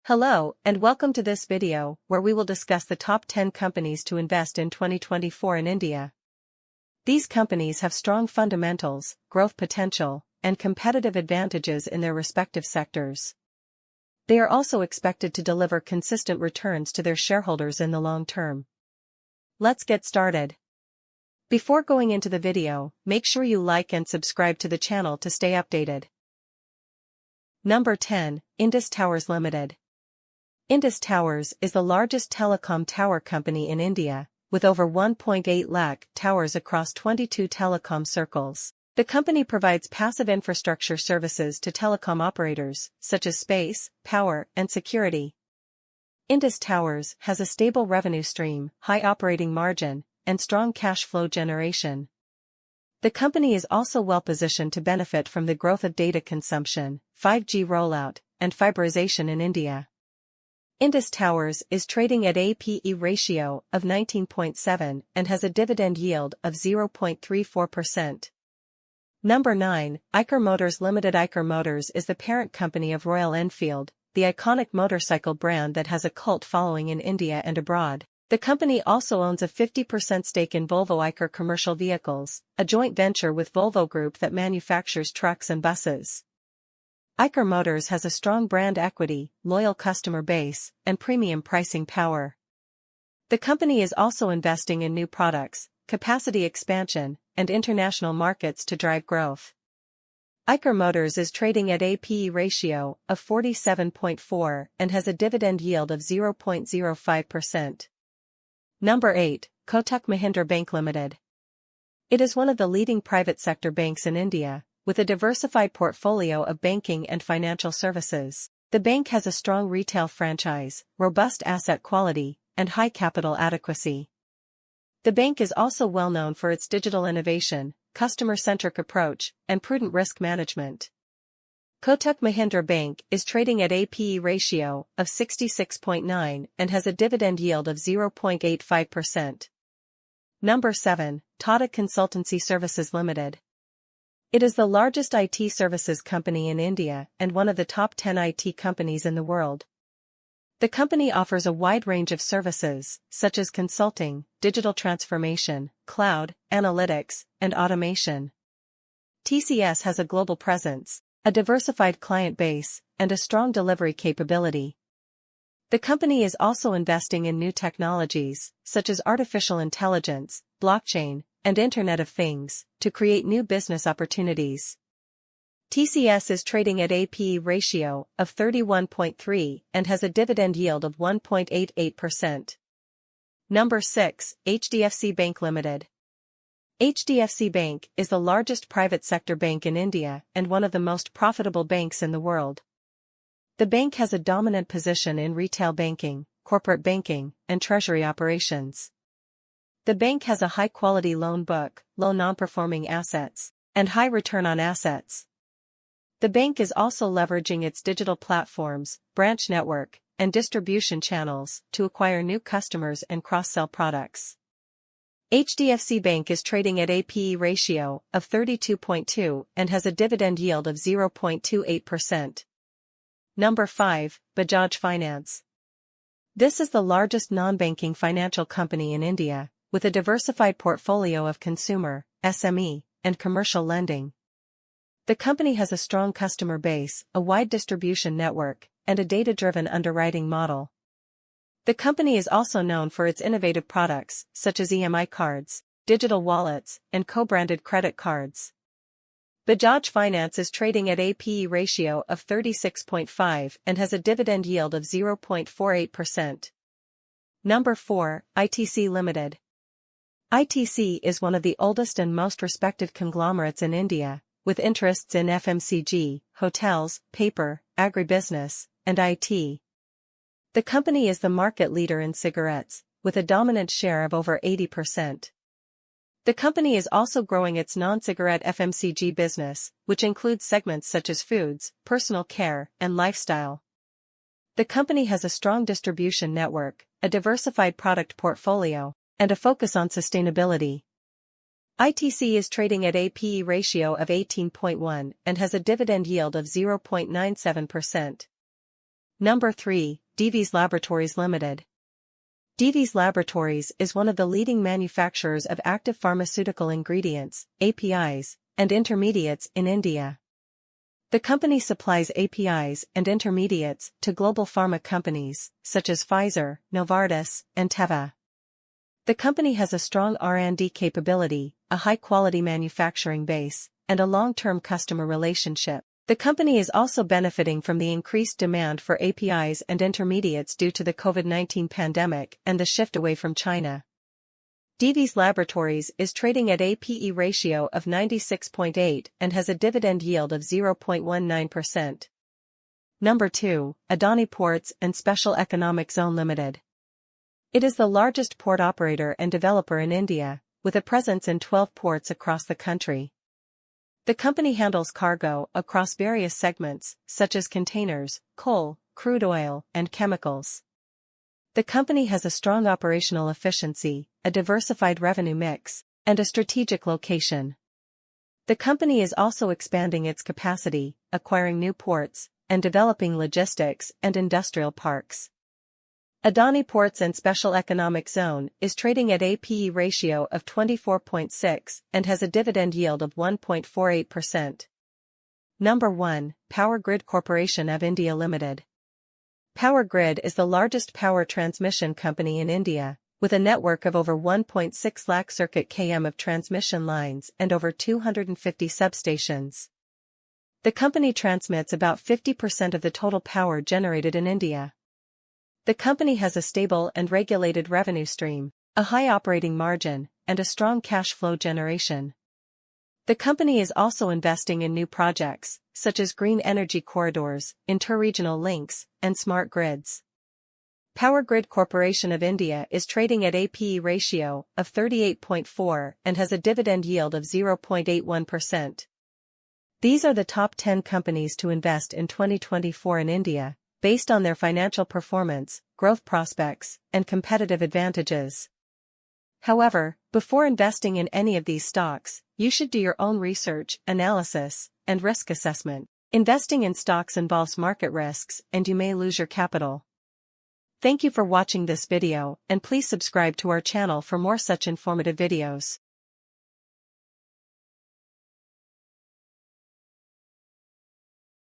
Hello, and welcome to this video, where we will discuss the top 10 companies to invest in 2024 in India. These companies have strong fundamentals, growth potential, and competitive advantages in their respective sectors. They are also expected to deliver consistent returns to their shareholders in the long term. Let's get started. Before going into the video, make sure you like and subscribe to the channel to stay updated. Number 10, Indus Towers Limited. Indus Towers is the largest telecom tower company in India, with over 1.8 lakh towers across 22 telecom circles. The company provides passive infrastructure services to telecom operators, such as space, power, and security. Indus Towers has a stable revenue stream, high operating margin, and strong cash flow generation. The company is also well positioned to benefit from the growth of data consumption, 5G rollout, and fiberization in India. Indus Towers is trading at a P/E ratio of 19.7 and has a dividend yield of 0.34%. Number 9, Eicher Motors Limited. Eicher Motors is the parent company of Royal Enfield, the iconic motorcycle brand that has a cult following in India and abroad. The company also owns a 50% stake in Volvo Eicher Commercial Vehicles, a joint venture with Volvo Group that manufactures trucks and buses. Eicher Motors has a strong brand equity, loyal customer base, and premium pricing power. The company is also investing in new products, capacity expansion, and international markets to drive growth. Eicher Motors is trading at a P/E ratio of 47.4 and has a dividend yield of 0.05%. Number 8, Kotak Mahindra Bank Limited. It is one of the leading private sector banks in India, with a diversified portfolio of banking and financial services. The bank has a strong retail franchise, robust asset quality, and high capital adequacy. The bank is also well known for its digital innovation, customer-centric approach, and prudent risk management. Kotak Mahindra Bank is trading at a P/E ratio of 66.9 and has a dividend yield of 0.85%. Number 7, Tata Consultancy Services Limited. It is the largest IT services company in India and one of the top 10 IT companies in the world. The company offers a wide range of services, such as consulting, digital transformation, cloud, analytics, and automation. TCS has a global presence, a diversified client base, and a strong delivery capability. The company is also investing in new technologies, such as artificial intelligence, blockchain, and Internet of Things, to create new business opportunities. TCS is trading at a P/E ratio of 31.3 and has a dividend yield of 1.88%. Number 6, HDFC Bank Limited. HDFC Bank is the largest private sector bank in India and one of the most profitable banks in the world. The bank has a dominant position in retail banking, corporate banking, and treasury operations. The bank has a high-quality loan book, low non-performing assets, and high return on assets. The bank is also leveraging its digital platforms, branch network, and distribution channels to acquire new customers and cross-sell products. HDFC Bank is trading at a P/E ratio of 32.2 and has a dividend yield of 0.28%. Number 5, Bajaj Finance. This is the largest non-banking financial company in India, with a diversified portfolio of consumer, SME, and commercial lending. The company has a strong customer base, a wide distribution network, and a data-driven underwriting model. The company is also known for its innovative products, such as EMI cards, digital wallets, and co-branded credit cards. Bajaj Finance is trading at a P/E ratio of 36.5 and has a dividend yield of 0.48%. Number 4, ITC Limited. ITC is one of the oldest and most respected conglomerates in India, with interests in FMCG, hotels, paper, agribusiness, and IT. The company is the market leader in cigarettes, with a dominant share of over 80%. The company is also growing its non-cigarette FMCG business, which includes segments such as foods, personal care, and lifestyle. The company has a strong distribution network, a diversified product portfolio, and a focus on sustainability. ITC is trading at a P/E ratio of 18.1 and has a dividend yield of 0.97%. Number 3, Divi's Laboratories Limited. Divi's Laboratories is one of the leading manufacturers of active pharmaceutical ingredients, APIs, and intermediates in India. The company supplies APIs and intermediates to global pharma companies, such as Pfizer, Novartis, and Teva. The company has a strong R&D capability, a high-quality manufacturing base, and a long-term customer relationship. The company is also benefiting from the increased demand for APIs and intermediates due to the COVID-19 pandemic and the shift away from China. Divi's Laboratories is trading at a PE ratio of 96.8 and has a dividend yield of 0.19%. Number 2, Adani Ports and Special Economic Zone Limited. It is the largest port operator and developer in India, with a presence in 12 ports across the country. The company handles cargo across various segments, such as containers, coal, crude oil, and chemicals. The company has a strong operational efficiency, a diversified revenue mix, and a strategic location. The company is also expanding its capacity, acquiring new ports, and developing logistics and industrial parks. Adani Ports and Special Economic Zone is trading at a PE ratio of 24.6 and has a dividend yield of 1.48%. Number 1, Power Grid Corporation of India Limited. Power Grid is the largest power transmission company in India, with a network of over 1.6 lakh circuit km of transmission lines and over 250 substations. The company transmits about 50% of the total power generated in India. The company has a stable and regulated revenue stream, a high operating margin, and a strong cash flow generation. The company is also investing in new projects, such as green energy corridors, interregional links, and smart grids. Power Grid Corporation of India is trading at a PE ratio of 38.4 and has a dividend yield of 0.81%. These are the top 10 companies to invest in 2024 in India, based on their financial performance, growth prospects, and competitive advantages. However, before investing in any of these stocks, you should do your own research, analysis, and risk assessment. Investing in stocks involves market risks and you may lose your capital. Thank you for watching this video and please subscribe to our channel for more such informative videos.